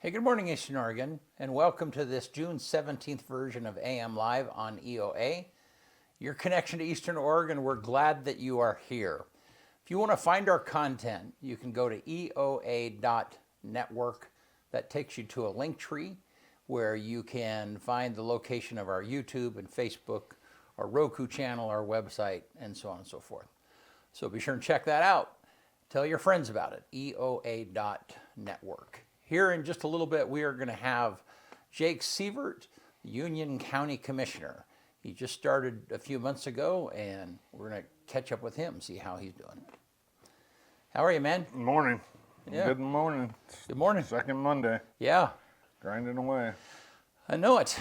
Hey, good morning, Eastern Oregon, and welcome to this June 17th version of AM Live on EOA. Your connection to Eastern Oregon, we're glad that you are here. If you want to find our content, you can go to eoa.network. That takes you to a link tree where you can find the location of our YouTube and Facebook, our Roku channel, our website, and so on and so forth. So be sure and check that out. Tell your friends about it, eoa.network. Here in just a little bit, we are going to have Jake Seavert, Union County Commissioner. He just started a few months ago, and we're going to catch up with him, see how he's doing. How are you, man? Good morning. Yeah. Good morning. Good morning. Second Monday. Yeah. Grinding away. I know it.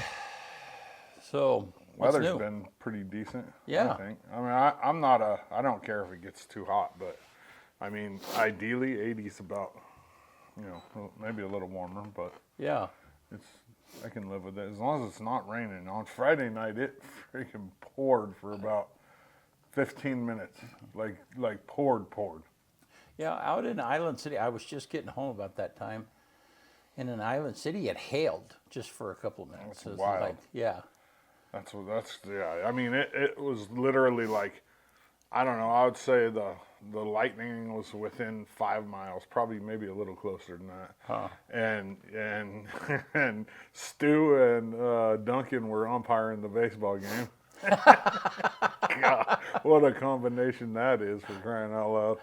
So, what's Weather's new? been pretty decent, Yeah. I think. I mean, I don't care if it gets too hot, but I mean, ideally 80's about, maybe a little warmer, but Yeah. I can live with it as long as it's not raining. On Friday night, it freaking poured for about 15 minutes, like poured. Yeah, out in Island City, I was just getting home about that time. And in Island City, it hailed just for a couple of minutes. That's It was wild. like, yeah. Yeah. I mean, it was literally like, I don't know. I would say the lightning was within 5 miles, probably maybe a little closer than that. Huh. And and Stu and Duncan were umpiring the baseball game. God, what a combination that is, for crying out loud.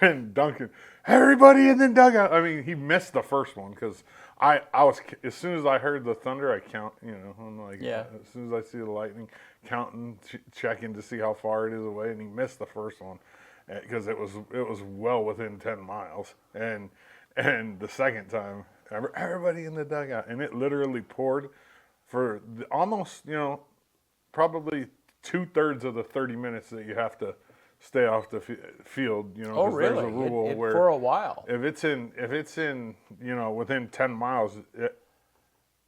And Duncan, everybody in the dugout. I mean, he missed the first one because I was, as soon as I heard the thunder, I count. I'm like, Yeah. As soon as I see the lightning, counting, checking to see how far it is away, and he missed the first one because it was well within 10 miles. And the second time, everybody in the dugout, and it literally poured for almost probably 2/3 of the 30 minutes that you have to stay off the field, Oh, 'cause there's really? a rule where For a while. if it's in within 10 miles,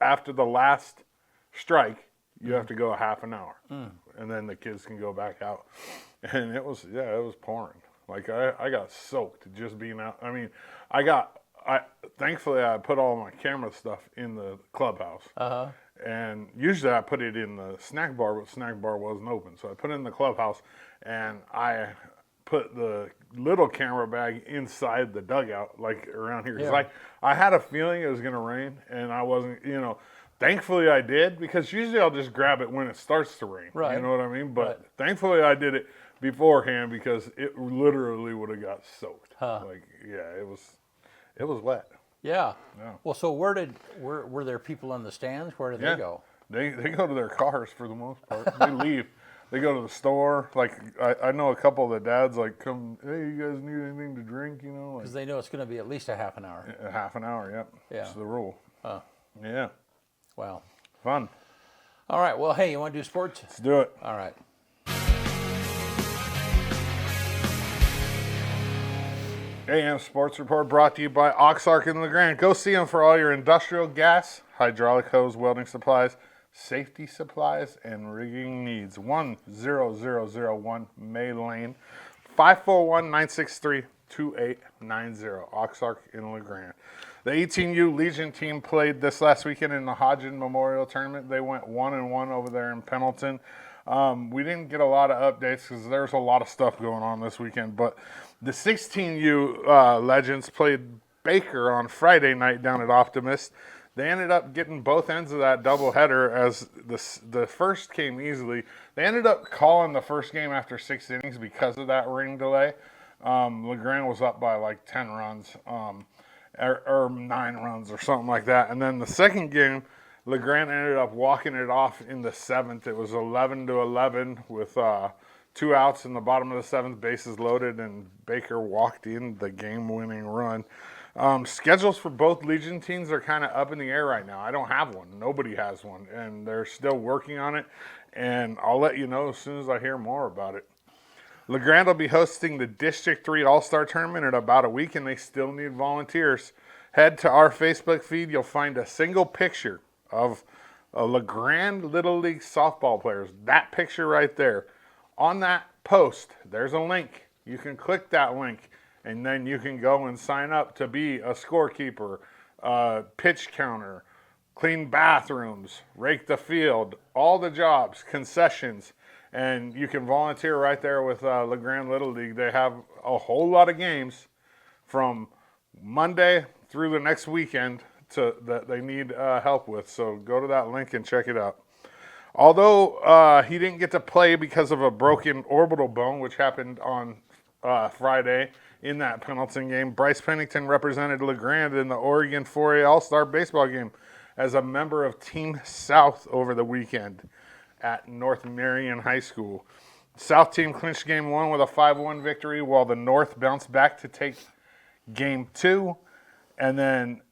after the last strike, you have to go a half an hour, and then the kids can go back out. And it was pouring. Like I got soaked just being out. I mean, thankfully I put all my camera stuff in the clubhouse. Uh-huh. And usually I put it in the snack bar, but the snack bar wasn't open. So I put it in the clubhouse, and I put the little camera bag inside the dugout, like around here. Because I had a feeling it was going to rain, and I wasn't, thankfully I did, because usually I'll just grab it when it starts to rain. Right. You know what I mean? But Right. thankfully I did it beforehand, because it literally would have got soaked. Huh. It was wet. Yeah. Yeah. Well, so were there people in the stands? Where did they go? They go to their cars for the most part. They leave. They go to the store. Like I know a couple of the dads come, hey, you guys need anything to drink? Because they know it's going to be at least a half an hour. A half an hour. Yep. Yeah. That's the rule. Huh. Yeah. Wow. Fun. All right. Well, hey, you want to do sports? Let's do it. All right. AM Sports Report brought to you by Oxark and LeGrand. Go see them for all your industrial gas, hydraulic hose, welding supplies, safety supplies, and rigging needs. 10001 May Lane, 541-963-2890. Oxark and LeGrand. The 18U Legion team played this last weekend in the Hodgin Memorial Tournament. They went 1-1 over there in Pendleton. We didn't get a lot of updates because there's a lot of stuff going on this weekend, but the 16U Legends played Baker on Friday night down at Optimist. They ended up getting both ends of that doubleheader, as the first came easily. They ended up calling the first game after 6 innings because of that ring delay. LeGrand was up by like 10 runs or 9 runs or something like that. And then the second game, LeGrand ended up walking it off in the 7th. It was 11-11 with 2 outs in the bottom of the 7th, bases loaded, and Baker walked in the game-winning run. Schedules for both Legion teams are kind of up in the air right now. I don't have one. Nobody has one, and they're still working on it, and I'll let you know as soon as I hear more about it. LeGrand will be hosting the District 3 All-Star Tournament in about a week, and they still need volunteers. Head to our Facebook feed. You'll find a single picture of a LeGrand Little League softball players. That picture right there. On that post, there's a link. You can click that link, and then you can go and sign up to be a scorekeeper, pitch counter, clean bathrooms, rake the field, all the jobs, concessions, and you can volunteer right there with LeGrand Little League. They have a whole lot of games from Monday through the next weekend that they need help with. So go to that link and check it out. Although he didn't get to play because of a broken orbital bone, which happened on Friday in that Pendleton game, Bryce Pennington represented LeGrand in the Oregon 4A All-Star baseball game as a member of Team South over the weekend at North Marion High School. South team clinched Game 1 with a 5-1 victory, while the North bounced back to take Game 2. And then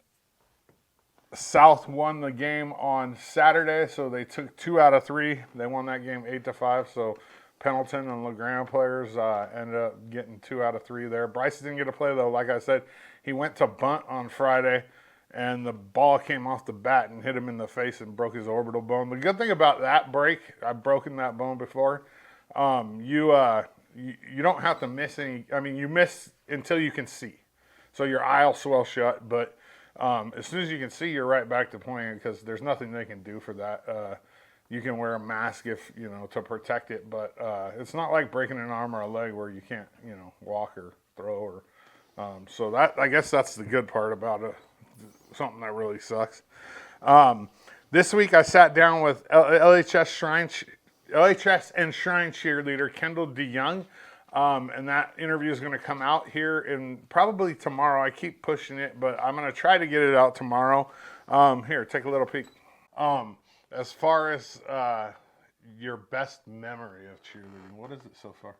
South won the game on Saturday, so they took 2 out of 3. They won that game 8-5. So Pendleton and LeGrand players ended up getting 2 out of 3 there. Bryce didn't get to play though. Like I said, he went to bunt on Friday, and the ball came off the bat and hit him in the face and broke his orbital bone. The good thing about that break, I've broken that bone before. You don't have to miss any. I mean, you miss until you can see, so your eye will swell shut, but. As soon as you can see, you're right back to playing because there's nothing they can do for that. You can wear a mask if to protect it, but it's not like breaking an arm or a leg where you can't walk or throw or. So that I guess that's the good part about it. Something that really sucks. This week I sat down with LHS and Shrine cheerleader Kendall DeYoung. And that interview is going to come out here in probably tomorrow. I keep pushing it, but I'm going to try to get it out tomorrow. Here, take a little peek. As far as your best memory of cheerleading, what is it so far?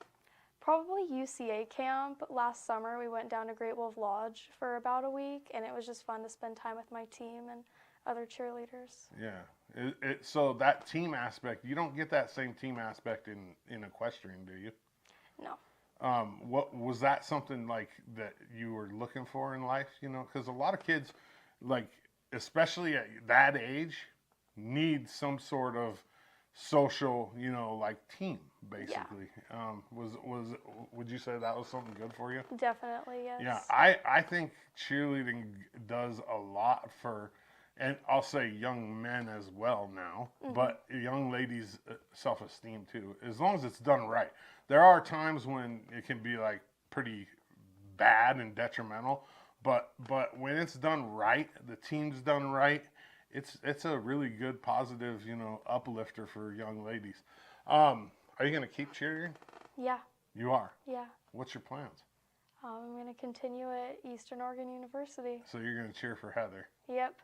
Probably UCA camp. Last summer we went down to Great Wolf Lodge for about a week, and it was just fun to spend time with my team and other cheerleaders. Yeah. So that team aspect, you don't get that same team aspect in equestrian, do you? No. What was that something like that you were looking for in life? Because a lot of kids, like especially at that age, need some sort of social, like team, basically. Yeah. Would you say that was something good for you? Definitely, yes. Yeah, I think cheerleading does a lot for, and I'll say young men as well now, but young ladies' self-esteem too, as long as it's done right. There are times when it can be like pretty bad and detrimental, but when it's done right, the team's done right, it's a really good positive, uplifter for young ladies. Are you going to keep cheering? Yeah. You are? Yeah. What's your plans? I'm going to continue at Eastern Oregon University. So you're going to cheer for Heather? Yep.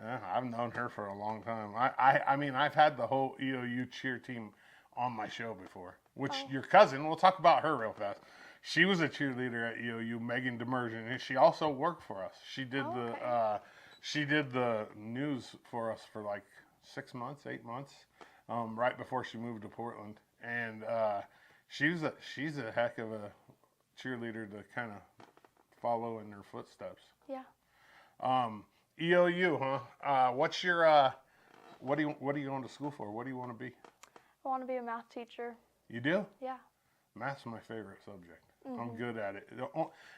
Yeah, I've known her for a long time. I mean, I've had the whole EOU cheer team on my show before, which your cousin, we'll talk about her real fast. She was a cheerleader at EOU, Megan Demersion, and she also worked for us. She did she did the news for us for like 6 months, 8 months, right before she moved to Portland. And she's a heck of a cheerleader to kind of follow in her footsteps. Yeah. EOU, huh? What's your what are you going to school for? What do you want to be? I want to be a math teacher. You do? Yeah. Math's my favorite subject. I'm good at it.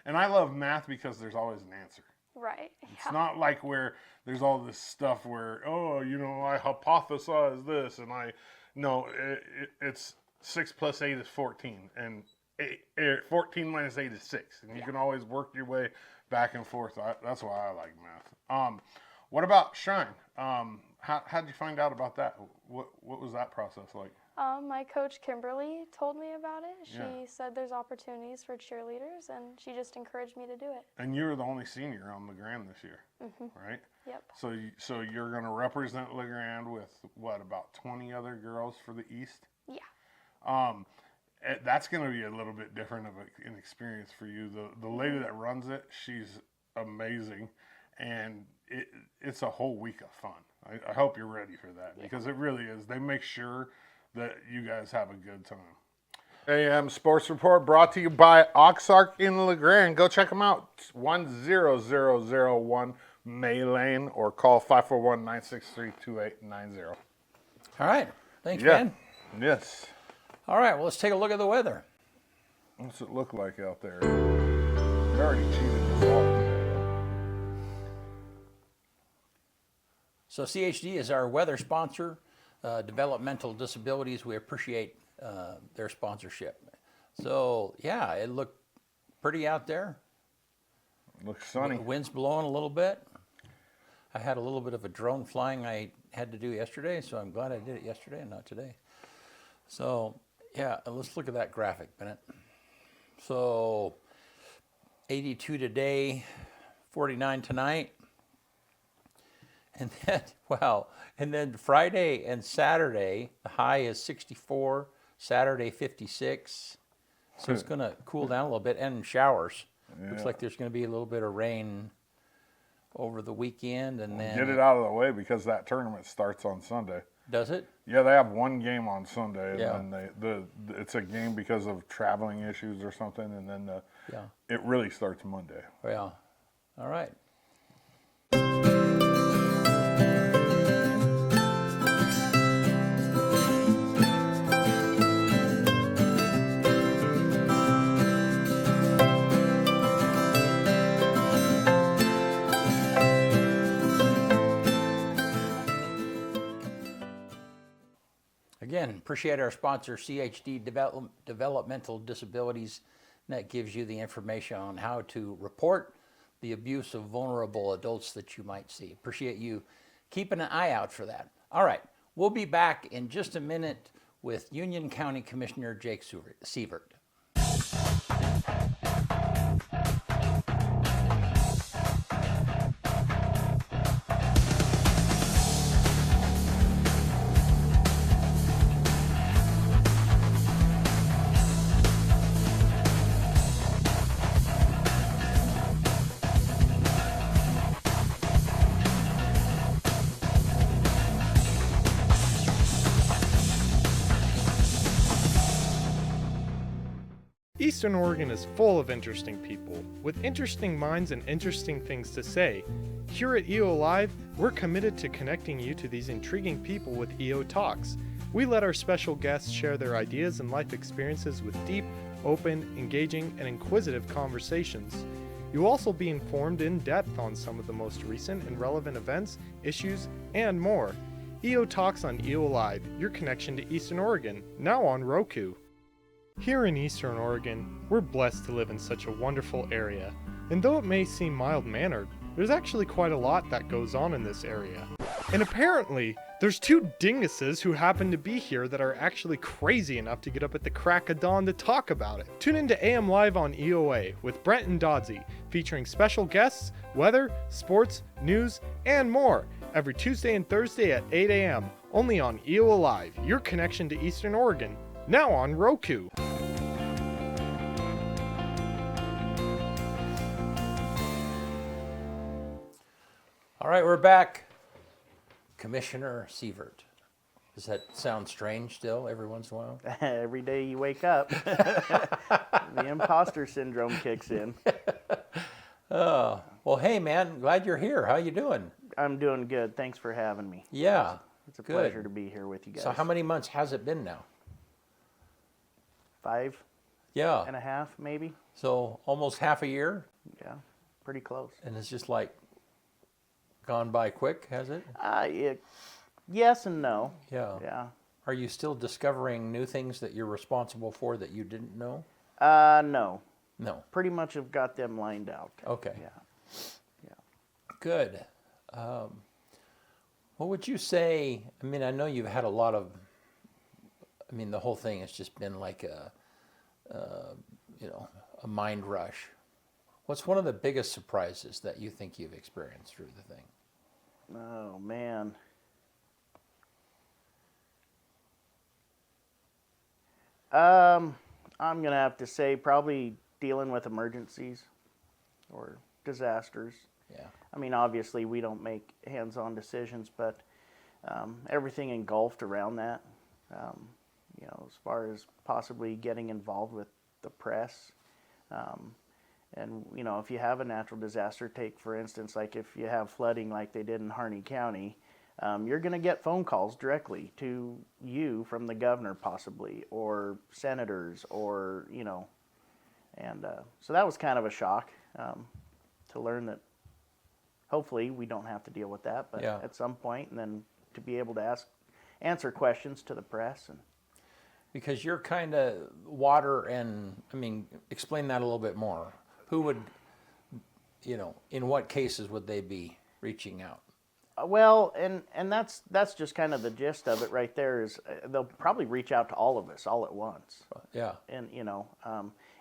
And I love math because there's always an answer. Right. It's not like where there's all this stuff where, I hypothesize this and it's 6 plus 8 is 14 and 14 minus 8 is 6. And you can always work your way back and forth. That's why I like math. What about Shrine? How'd you find out about that? What was that process like? My coach Kimberly told me about it. She said there's opportunities for cheerleaders, and she just encouraged me to do it. And you were the only senior on LeGrand this year, right? Yep. So you're going to represent LeGrand with about 20 other girls for the East? Yeah. That's going to be a little bit different of an experience for you. The lady that runs it, she's amazing, and it's a whole week of fun. I hope you're ready for that because it really is. They make sure that you guys have a good time. AM Sports Report brought to you by Oxark in LeGrand. Go check them out. 10001 May Lane or call 541-963-2890. All right. Thanks, man. Yes. All right. Well, let's take a look at the weather. What's it look like out there? We already cheated this off. So CHD is our weather sponsor, Developmental Disabilities. We appreciate their sponsorship. So yeah, it looked pretty out there. Looks sunny. The wind's blowing a little bit. I had a little bit of a drone flying I had to do yesterday, so I'm glad I did it yesterday and not today. So yeah, let's look at that graphic, Bennett. So 82 today, 49 tonight. And then, wow, and then Friday and Saturday, the high is 64, Saturday 56. So it's going to cool down a little bit, and showers. Yeah. Looks like there's going to be a little bit of rain over the weekend, and then Get it out of the way because that tournament starts on Sunday. Does it? Yeah, they have one game on Sunday, and Yeah. then it's a game because of traveling issues or something, and then Yeah. it really starts Monday. Yeah. All right. Again, appreciate our sponsor, CHD Developmental Disabilities. And that gives you the information on how to report the abuse of vulnerable adults that you might see. Appreciate you keeping an eye out for that. All right, we'll be back in just a minute with Union County Commissioner Jake Seavert. Eastern Oregon is full of interesting people, with interesting minds and interesting things to say. Here at EO Live, we're committed to connecting you to these intriguing people with EO Talks. We let our special guests share their ideas and life experiences with deep, open, engaging, and inquisitive conversations. You'll also be informed in depth on some of the most recent and relevant events, issues, and more. EO Talks on EO Live, your connection to Eastern Oregon, now on Roku. Here in Eastern Oregon, we're blessed to live in such a wonderful area. And though it may seem mild-mannered, there's actually quite a lot that goes on in this area. And apparently, there's two dinguses who happen to be here that are actually crazy enough to get up at the crack of dawn to talk about it. Tune in to AM Live on EOA with Brent and Dodsey, featuring special guests, weather, sports, news, and more, every Tuesday and Thursday at 8 a.m., only on EOA Live, your connection to Eastern Oregon, now on Roku. All right, we're back. Commissioner Seavert. Does that sound strange still every once in a while? Every day you wake up, the imposter syndrome kicks in. Well, hey, man, glad you're here. How you doing? I'm doing good. Thanks for having me. Yeah. It's a good. pleasure to be here with you guys. So how many months has it been now? 5 Yeah. and a half, maybe? So almost half a year, Yeah, pretty close. and it's just like gone by quick, has it? Yes and no. Yeah. Yeah. Are you still discovering new things that you're responsible for that you didn't know? No. No. Pretty much have got them lined out. Okay. Yeah. Good. What would you say? I mean, I know you've had a lot of. I mean, the whole thing has just been like a mind rush. What's one of the biggest surprises that you think you've experienced through the thing? Oh, man. I'm going to have to say probably dealing with emergencies or disasters. Yeah. I mean, obviously, we don't make hands-on decisions, but everything engulfed around that, as far as possibly getting involved with the press. And, if you have a natural disaster, take, for instance, like if you have flooding like they did in Harney County, you're going to get phone calls directly to you from the governor, possibly, or senators, or, and so that was kind of a shock to learn that hopefully we don't have to deal with that, but Yeah. at some point, and then to be able to answer questions to the press. And Because you're kind of water and, I mean, explain that a little bit more. Who would, in what cases would they be reaching out? Well, and that's just kind of the gist of it right there. Is they'll probably reach out to all of us all at once. Yeah. And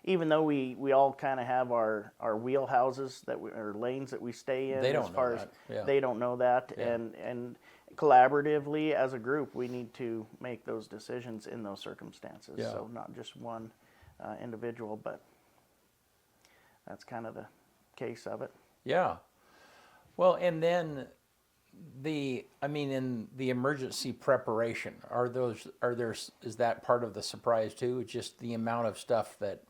even though we all kind of have our wheelhouses or lanes that we stay in, They don't as know far that. as Yeah. they don't know that, Yeah. and collaboratively as a group, we need to make those decisions in those circumstances. Yeah. So not just one individual, but that's kind of the case of it. Yeah. Well, and then in the emergency preparation, is that part of the surprise too? Just the amount of stuff that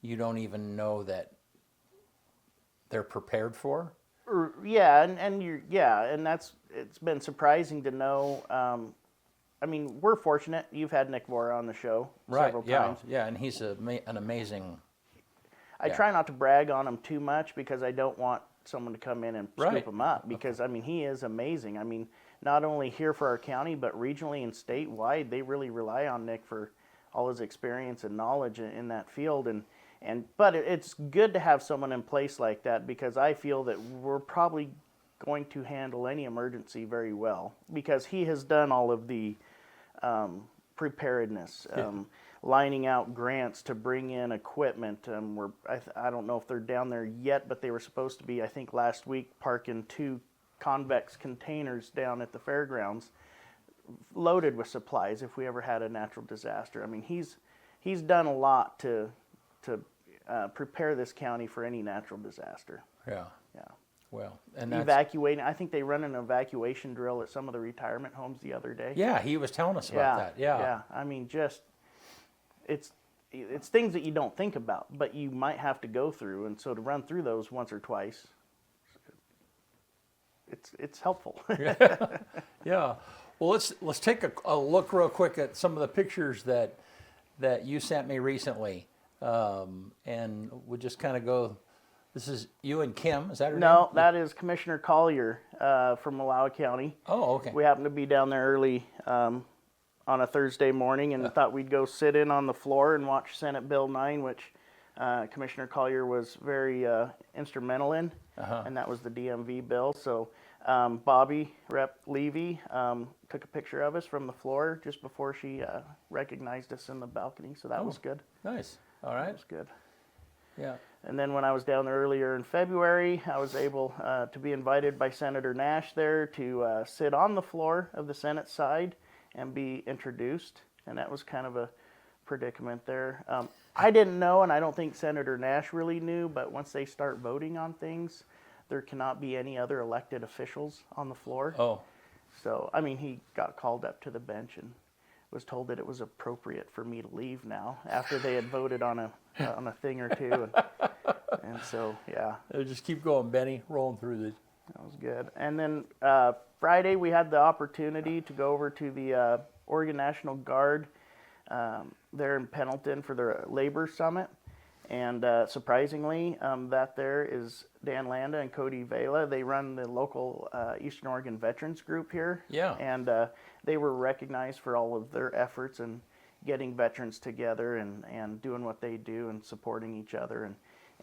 you don't even know that they're prepared for? Yeah, and it's been surprising to know. We're fortunate. You've had Nick Vora on the show several times. Yeah, and he's an amazing. I try not to brag on him too much because I don't want someone to come in and scoop him up, because he is amazing. Not only here for our county, but regionally and statewide, they really rely on Nick for all his experience and knowledge in that field. But it's good to have someone in place like that, because I feel that we're probably going to handle any emergency very well, because he has done all of the preparedness, lining out grants to bring in equipment. I don't know if they're down there yet, but they were supposed to be, I think last week, parking 2 convex containers down at the fairgrounds loaded with supplies if we ever had a natural disaster. He's done a lot to prepare this county for any natural disaster. Yeah. Yeah. Well, and that's, Evacuating. I think they run an evacuation drill at some of the retirement homes the other day. yeah, he was telling us about that. Yeah. It's things that you don't think about, but you might have to go through, and so to run through those once or twice, it's helpful. Yeah. Well, let's take a look real quick at some of the pictures that you sent me recently, and we'll just kind of go. This is you and Kim. Is that her name? No, that is Commissioner Collier from Malawi County. Oh, okay. We happened to be down there early on a Thursday morning, and thought we'd go sit in on the floor and watch Senate Bill 9, which Commissioner Collier was very instrumental in, and that was the DMV bill. So Bobby, Rep. Levy, took a picture of us from the floor just before she recognized us in the balcony, so that was good. Nice. All right. That was good. Yeah. And then when I was down there earlier in February, I was able to be invited by Senator Nash there to sit on the floor of the Senate side and be introduced. And that was kind of a predicament there. I didn't know, and I don't think Senator Nash really knew, but once they start voting on things, there cannot be any other elected officials on the floor. Oh. So, he got called up to the bench and was told that it was appropriate for me to leave now after they had voted on a thing or two. And so, yeah. Just keep going, Benny. Rolling through this. That was good. And then Friday, we had the opportunity to go over to the Oregon National Guard there in Pendleton for their Labor Summit. And surprisingly, that there is Dan Landa and Cody Vela. They run the local Eastern Oregon Veterans Group here. Yeah. And they were recognized for all of their efforts in getting veterans together and doing what they do and supporting each other.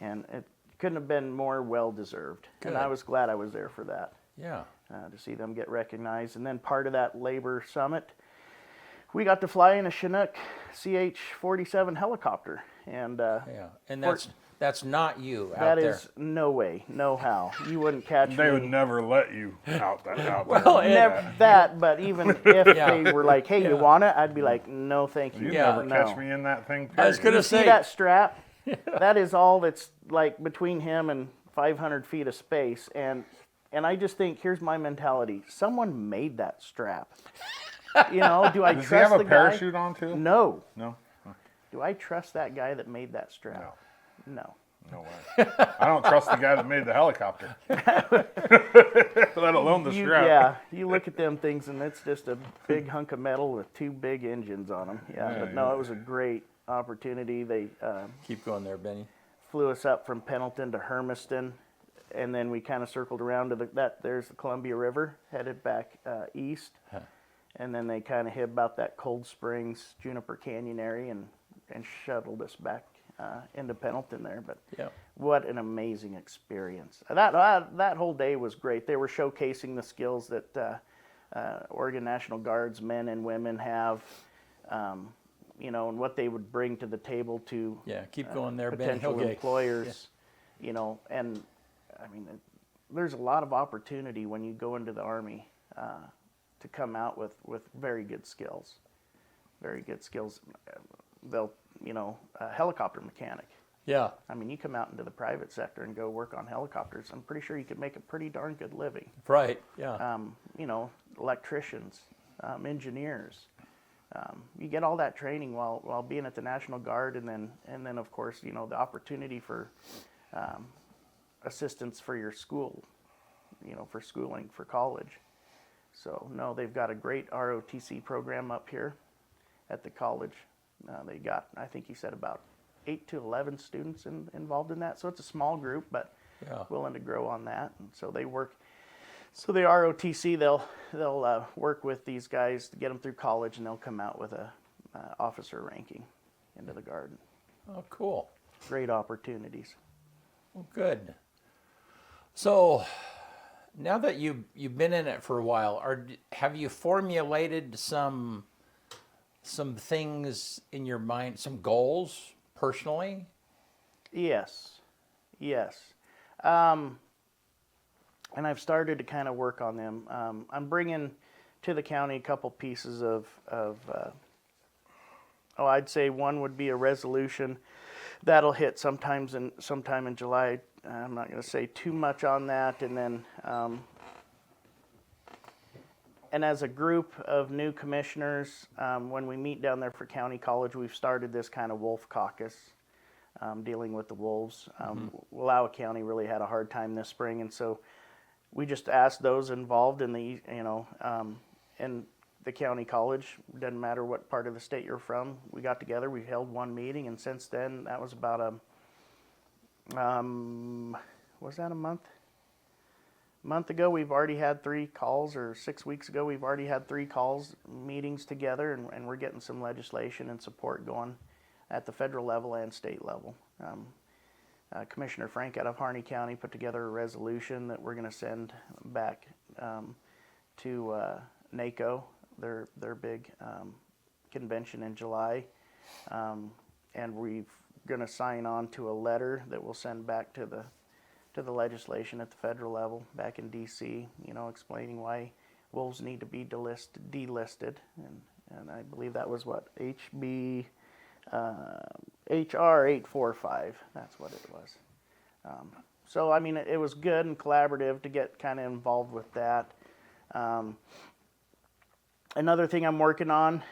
And it couldn't have been more well-deserved. And I was glad I was there for that. Yeah. To see them get recognized. And then part of that Labor Summit, we got to fly in a Chinook CH-47 helicopter. And Yeah. And that's not you out that there. is no way, no how. You wouldn't catch me. They would never let you out there. Never that, but even if they were like, hey, you want it? I'd be like, no, thank you. You Yeah. never catch me in that thing. I was period. gonna See say that strap? That is all that's like between him and 500 feet of space. And I just think, here's my mentality. Someone made that strap. Do I Does he trust have a the guy? parachute on too? No. No. Do I trust that guy that made that strap? No. No way. I don't trust the guy that made the helicopter. Let alone the strap. Yeah, you look at them things and it's just a big hunk of metal with 2 big engines on them. Yeah, but no, it was a great opportunity. They keep going there, Benny. flew us up from Pendleton to Hermiston. and then we kind of circled around to there's the Columbia River, headed back east. And then they kind of hit about that Cold Springs, Juniper Canyon area and shuttled us back into Pendleton there. But Yeah. what an amazing experience. That whole day was great. They were showcasing the skills that Oregon National Guards men and women have, and what they would bring to the table to Yeah, keep going there, Ben potential Hillgate. employers, and I mean, there's a lot of opportunity when you go into the Army to come out with very good skills. Very good skills. They'll, a helicopter mechanic. Yeah. I mean, you come out into the private sector and go work on helicopters, I'm pretty sure you could make a pretty darn good living. Right. Yeah. Electricians, engineers. You get all that training while being at the National Guard, and then of course, the opportunity for assistance for your school, for schooling, for college. So no, they've got a great ROTC program up here at the college. They got, I think he said, about 8 to 11 students involved in that. So it's a small group, but willing to grow on that. And so they work. So the ROTC, they'll work with these guys to get them through college, and they'll come out with a officer ranking into the Guard. Oh, cool. Great opportunities. Well, good. So now that you've been in it for a while, have you formulated some things in your mind, some goals personally? Yes. And I've started to kind of work on them. I'm bringing to the county a couple pieces of I'd say one would be a resolution that'll hit sometime in July. I'm not going to say too much on that. And then, and as a group of new commissioners, when we meet down there for county college, we've started this kind of wolf caucus, dealing with the wolves. Wallowa County really had a hard time this spring, and so we just asked those involved in in the county college, doesn't matter what part of the state you're from, we got together, we held one meeting, and since then, that was about was that a month ago, we've already had 3 calls, or 6 weeks ago, we've already had 3 meetings together, and we're getting some legislation and support going at the federal level and state level. Commissioner Frank out of Harney County put together a resolution that we're going to send back to NACO, their big convention in July, and we're going to sign on to a letter that we'll send back to the legislation at the federal level back in D.C. Explaining why wolves need to be delisted, and I believe that was what HR 845, that's what it was. So, I mean, it was good and collaborative to get kind of involved with that. Another thing I'm working on,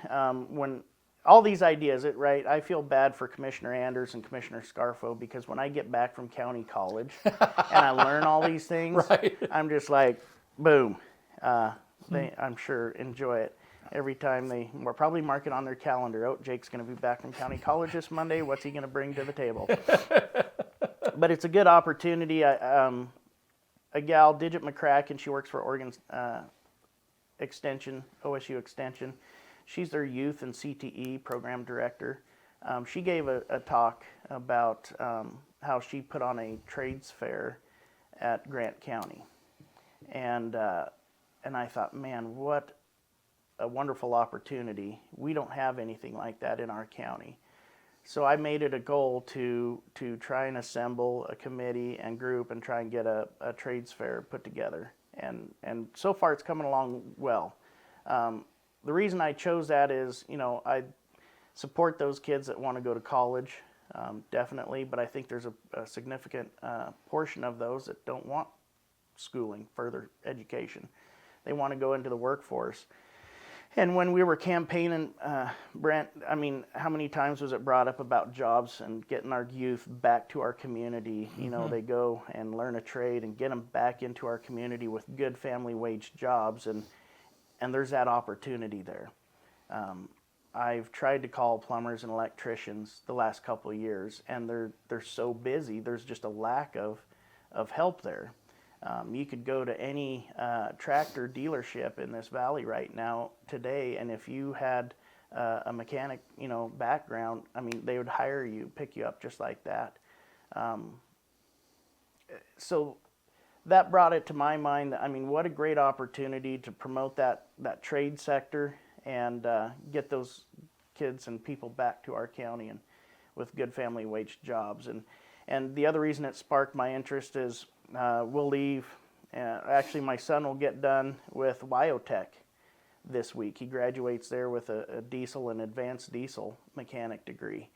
when all these ideas, right, I feel bad for Commissioner Anders and Commissioner Scarfo, because when I get back from county college and I learn all these things, Right. I'm just like, boom. They, I'm sure, enjoy it. Every time we're probably marking on their calendar, oh, Jake's going to be back from county college this Monday. What's he going to bring to the table? But it's a good opportunity. A gal, Digit McCracken, she works for Oregon Extension, OSU Extension. She's their youth and CTE program director. She gave a talk about how she put on a trades fair at Grant County. And I thought, man, what a wonderful opportunity. We don't have anything like that in our county. So I made it a goal to try and assemble a committee and group and try and get a trades fair put together. And so far it's coming along well. The reason I chose that is, I support those kids that want to go to college, definitely, but I think there's a significant portion of those that don't want schooling, further education. They want to go into the workforce. And when we were campaigning, Brent, I mean, how many times was it brought up about jobs and getting our youth back to our community? They go and learn a trade and get them back into our community with good family wage jobs, and there's that opportunity there. I've tried to call plumbers and electricians the last couple of years, and they're so busy. There's just a lack of of help there. You could go to any tractor dealership in this valley right now today, and if you had a mechanic, background, I mean, they would hire you, pick you up just like that. So that brought it to my mind. I mean, what a great opportunity to promote that trade sector and get those kids and people back to our county and with good family wage jobs. And the other reason it sparked my interest is we'll leave. Actually, my son will get done with Wyotech this week. He graduates there with a diesel and advanced diesel mechanic degree.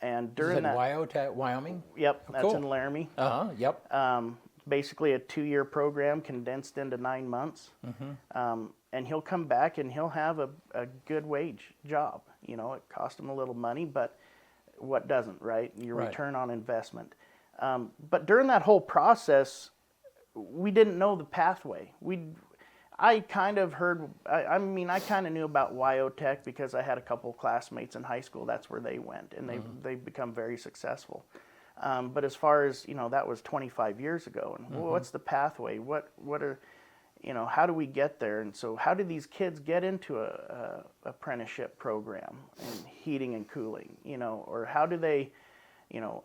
And during Is it that, Wyoming, Wyoming? yep, that's Cool. in Laramie. Yep. Basically a 2-year program condensed into 9 months. And he'll come back and he'll have a good wage job. It cost him a little money, but what doesn't, right? Your Right. return on investment. But during that whole process, we didn't know the pathway. I kind of heard, I kind of knew about Wyotech because I had a couple classmates in high school. That's where they went, and they've become very successful. But as far as, that was 25 years ago. And well, what's the pathway? What are, how do we get there? And so how do these kids get into a apprenticeship program in heating and cooling, or how do they,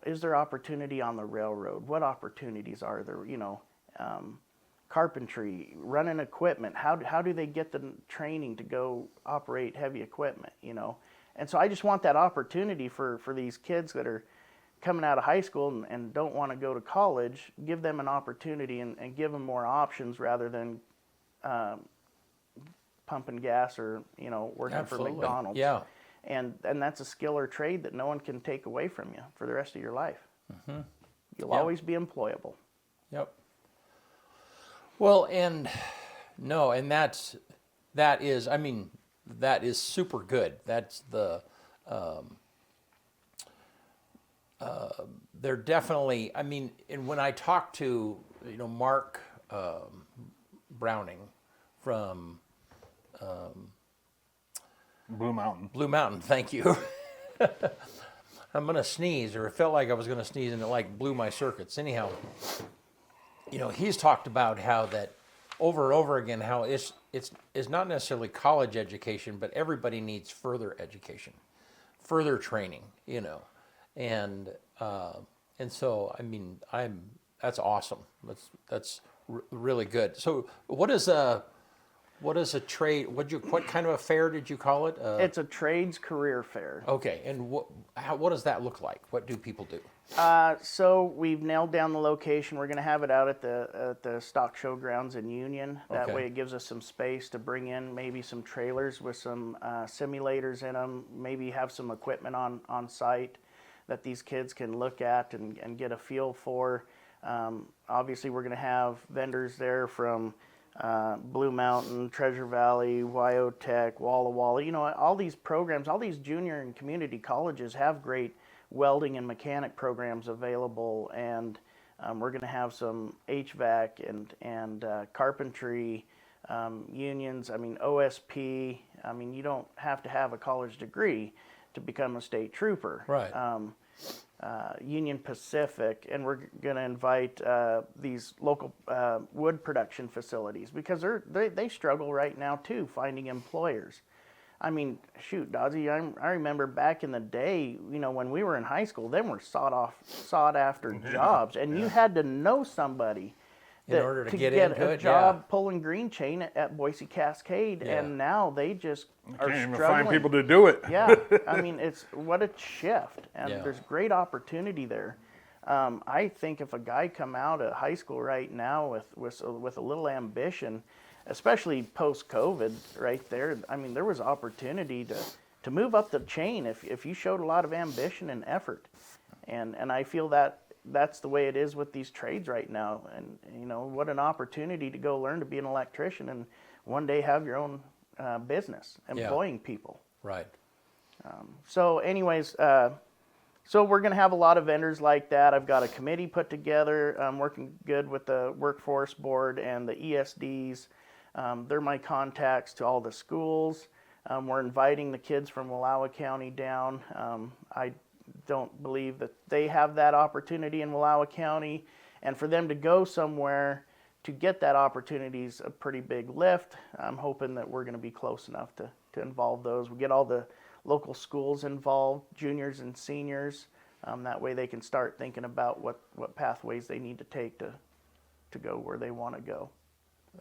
is there opportunity on the railroad? What opportunities are there, carpentry, running equipment? How do they get the training to go operate heavy equipment, And so I just want that opportunity for these kids that are coming out of high school and don't want to go to college, give them an opportunity and give them more options rather than pumping gas or, working Absolutely. for McDonald's. Yeah. And that's a skill or trade that no one can take away from you for the rest of your life. You'll Yeah. always be employable. Yep. Well, and that is super good. That's the, they're definitely, and when I talk to, Mark Browning from Blue Mountain. Blue Mountain, thank you. I'm going to sneeze, or it felt like I was going to sneeze and it blew my circuits. Anyhow, he's talked about how that over and over again, how it's not necessarily college education, but everybody needs further education, further training, and so that's awesome. That's really good. So what is a trade? What kind of a fair did you call it? It's a trades career fair. Okay, and what does that look like? What do people do? So we've nailed down the location. We're going to have it out at the stock show grounds in Union. That Okay. way it gives us some space to bring in maybe some trailers with some simulators in them, maybe have some equipment on site that these kids can look at and get a feel for. Obviously, we're going to have vendors there from Blue Mountain, Treasure Valley, Wyotech, Walla Walla. All these programs, all these junior and community colleges have great welding and mechanic programs available, and we're going to have some HVAC and carpentry unions. OSP. You don't have to have a college degree to become a state trooper. Right. Union Pacific, and we're going to invite these local wood production facilities because they struggle right now too finding employers. Shoot, Dodzy, I remember back in the day, when we were in high school, them were sought after jobs, and you had to know somebody In order to get into a it, job yeah. pulling green chain at Boise Cascade, Yeah. and now they just are Can't even struggling. find people to do it. Yeah, it's what a shift, and Yeah. there's great opportunity there. I think if a guy come out of high school right now with a little ambition, especially post-COVID, right there, there was opportunity to move up the chain if you showed a lot of ambition and effort, and I feel that's the way it is with these trades right now, and what an opportunity to go learn to be an electrician and one day have your own business employing people. Right. So anyways, so we're going to have a lot of vendors like that. I've got a committee put together. I'm working good with the workforce board and the ESDs. They're my contacts to all the schools. We're inviting the kids from Wallowa County down. I don't believe that they have that opportunity in Wallowa County, And for them to go somewhere to get that opportunity is a pretty big lift. I'm hoping that we're going to be close enough to involve those. We get all the local schools involved, juniors and seniors. That way they can start thinking about what pathways they need to take to go where they want to go.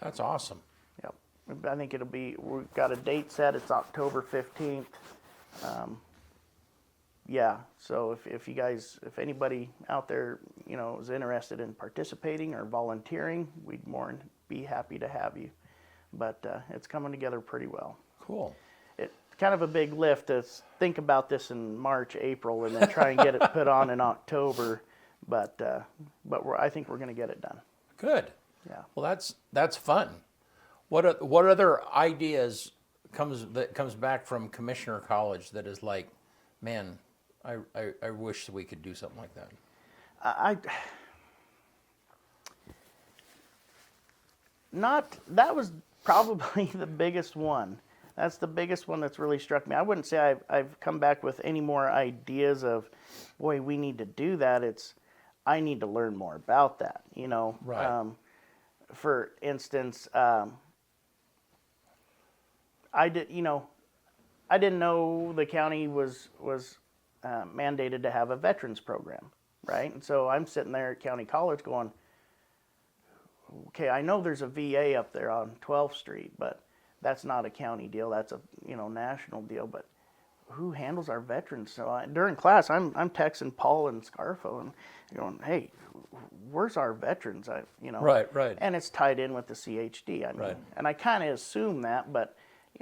That's awesome. Yep. I think we've got a date set. It's October 15th. Yeah, so if anybody out there, is interested in participating or volunteering, we'd be happy to have you. But it's coming together pretty well. Cool. It's kind of a big lift to think about this in March, April, and then try and get it put on in October. But I think we're going to get it done. Good. Yeah. Well, that's fun. What other ideas comes back from Commissioner College that is like, man, I wish we could do something like that. That was probably the biggest one. That's the biggest one that's really struck me. I wouldn't say I've come back with any more ideas of, boy, we need to do that. I need to learn more about that, Right. For instance, I didn't know the county was mandated to have a veterans program, right? And so I'm sitting there at County College going, okay, I know there's a VA up there on 12th Street, but that's not a county deal. That's a national deal. But who handles our veterans? So during class, I'm texting Paul and Scarfo and going, hey, where's our veterans? Right. And it's tied in with the CHD. Right. And I kind of assume that, but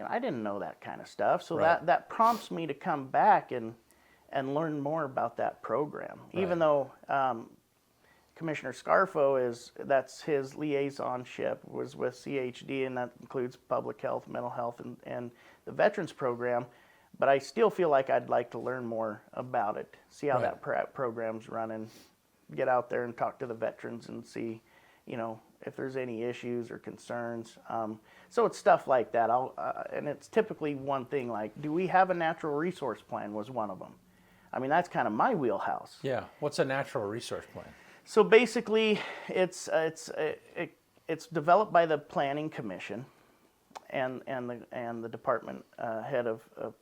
I didn't know that kind of stuff. So Right. that prompts me to come back and learn more about that program. Right. Even though Commissioner Scarfo that's his liaisonship was with CHD, and that includes public health, mental health, and the veterans program. But I still feel like I'd like to learn more about it, see how Right. that program's running, get out there and talk to the veterans and see, if there's any issues or concerns. So it's stuff like that. And it's typically one thing like, do we have a natural resource plan was one of them. I mean, that's kind of my wheelhouse. Yeah. What's a natural resource plan? So basically, it's developed by the Planning Commission and the department head of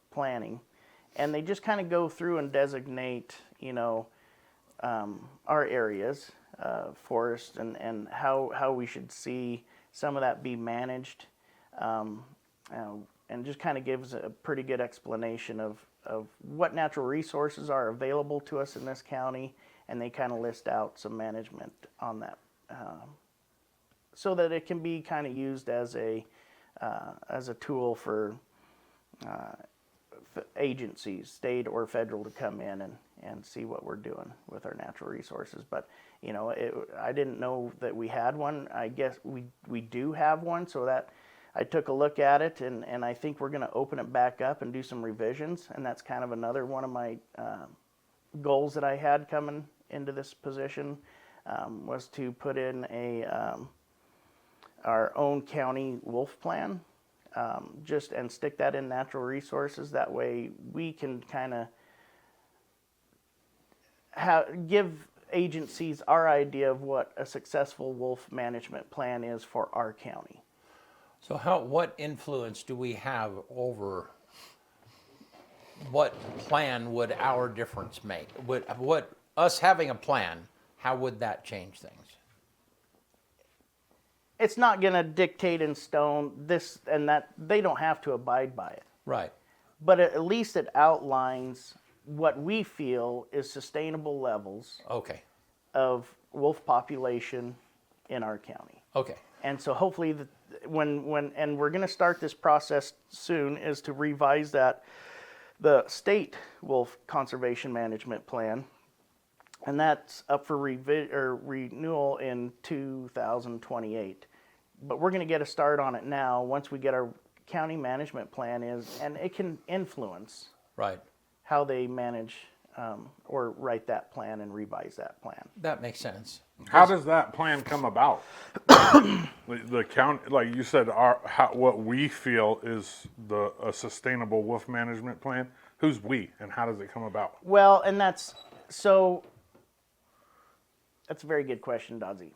planning, and they just kind of go through and designate our areas, forest, and how we should see some of that be managed, and just kind of gives a pretty good explanation of what natural resources are available to us in this county, and they kind of list out some management on that, so that it can be kind of used as a tool for agencies, state or federal, to come in and see what we're doing with our natural resources. But I didn't know that we had one. I guess we do have one, so that I took a look at it, and I think we're going to open it back up and do some revisions, and that's kind of another one of my goals that I had coming into this position, was to put in our own county wolf plan, and stick that in natural resources. That way we can kind of give agencies our idea of what a successful wolf management plan is for our county. So what influence do we have over what plan would our difference make? What us having a plan, how would that change things? It's not going to dictate in stone this and that. They don't have to abide by it. Right. But at least it outlines what we feel is sustainable levels Okay. of wolf population in our county. Okay. And so hopefully when we're going to start this process soon, is to revise the state wolf conservation management plan, and that's up for renewal in 2028. But we're going to get a start on it now once we get our county management plan and it can influence Right. how they manage or write that plan and revise that plan. That makes sense. How does that plan come about? The county, like you said, what we feel is a sustainable wolf management plan. Who's we, and how does it come about? Well, and that's so. That's a very good question, Dodzy.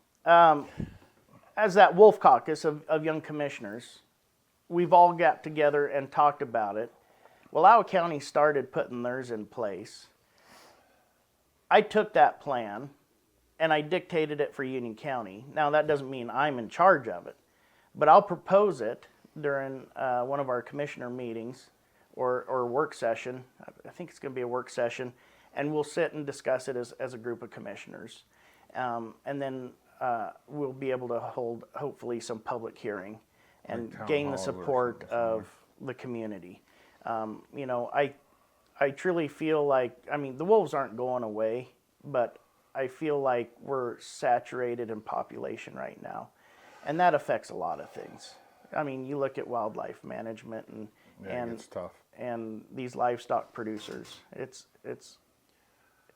As that wolf caucus of young commissioners, we've all got together and talked about it. Wallowa County started putting theirs in place. I took that plan and I dictated it for Union County. Now, that doesn't mean I'm in charge of it, but I'll propose it during one of our commissioner meetings or work session. I think it's going to be a work session, and we'll sit and discuss it as a group of commissioners. And then we'll be able to hold, hopefully, some public hearing and Like town gain the hall or support something of the community. You know, I truly feel like, I mean, the wolves aren't going away, but I feel like we're saturated in population right now. And that affects a lot of things. I mean, you look at wildlife management and It's tough. and these livestock producers.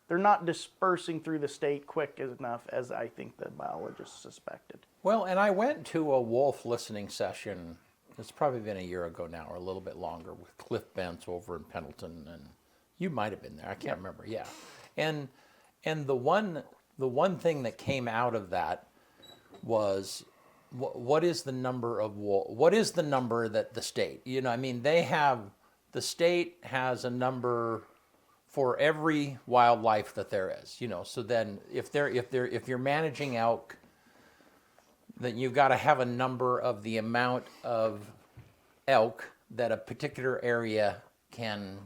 They're not dispersing through the state quick enough as I think the biologists suspected. Well, and I went to a wolf listening session. It's probably been a year ago now, or a little bit longer, with Cliff Bentz over in Pendleton, and you might have been there. I can't remember. Yeah, and the one thing that came out of that was what is the number of wolves? What is the number that the state? You know, I mean, the state has a number for every wildlife that there is. You know, so then if you're managing elk, then you've got to have a number of the amount of elk that a particular area can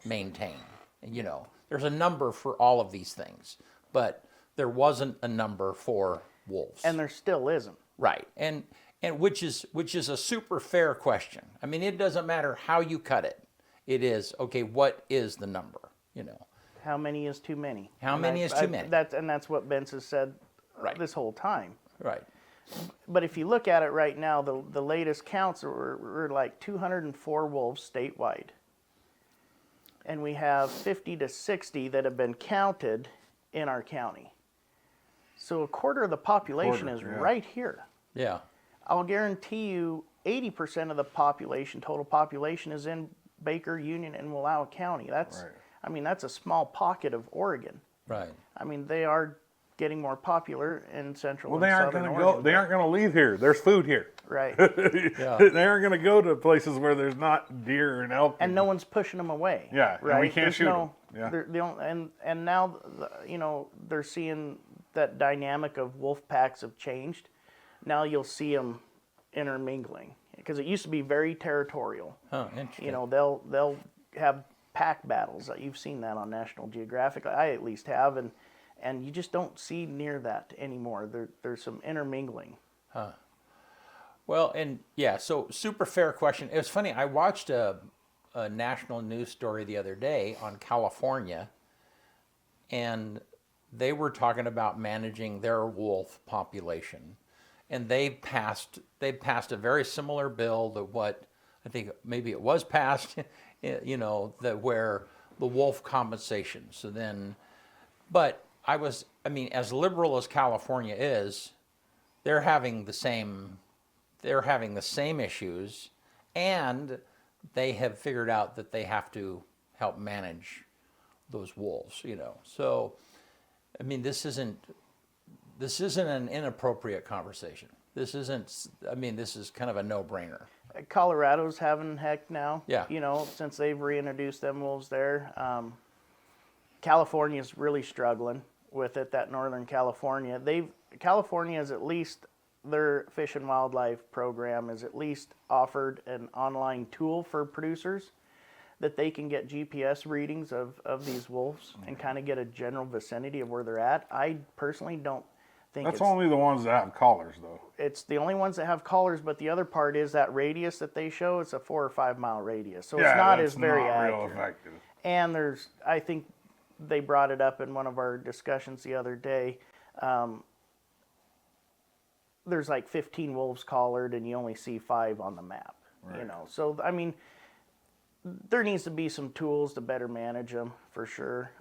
maintain. You know, there's a number for all of these things, but there wasn't a number for wolves. And there still isn't. Right, and which is a super fair question. I mean, it doesn't matter how you cut it. It is, okay, what is the number? You know, How many is too many? How many is too many? That's what Bentz has said Right. this whole time. right. But if you look at it right now, the latest counts were like 204 wolves statewide. And we have 50 to 60 that have been counted in our county. So a quarter of the population is yeah. right here. Yeah, I'll guarantee you 80% of the population, total population, is in Baker, Union, and Wallowa County. Right. I mean, that's a small pocket of Oregon. right. I mean, they are getting more popular in central Well, and they aren't southern going to Oregon. go. They aren't going to leave here. There's food here. Right. Yeah. They aren't going to go to places where there's not deer and elk. And no one's pushing them away. Yeah, and we right. can't shoot 'em. Yeah. And now, you know, they're seeing that dynamic of wolf packs have changed. Now you'll see them intermingling because it used to be very territorial. Huh, interesting. You know, they'll have pack battles. You've seen that on National Geographic. I at least have, and you just don't see near that anymore. There's some intermingling. Well, and yeah, so super fair question. It was funny. I watched a national news story the other day on California, and they were talking about managing their wolf population, and they passed a very similar bill to what I think maybe it was passed, you know, that where the wolf compensation. So then, but I mean, as liberal as California is, they're having the same issues, and they have figured out that they have to help manage those wolves, you know. So, I mean, this isn't an inappropriate conversation. This isn't, I mean, this is kind of a no-brainer. Colorado's having heck now. Yeah. You know, since they've reintroduced them wolves there. California's really struggling with it, that Northern California. California is at least, their Fish and Wildlife program is at least offered an online tool for producers that they can get GPS readings of these wolves and kind of get a general vicinity of where they're at. I personally don't think That's only the ones that have collars, though. it's the only ones that have collars, but the other part is that radius that they show, it's a 4 or 5 mile radius. So Yeah, it's not that's as very not accurate. real effective. And I think they brought it up in one of our discussions the other day. There's like 15 wolves collared and you only see 5 on the map, you Right. know? So, I mean, there needs to be some tools to better manage them for sure.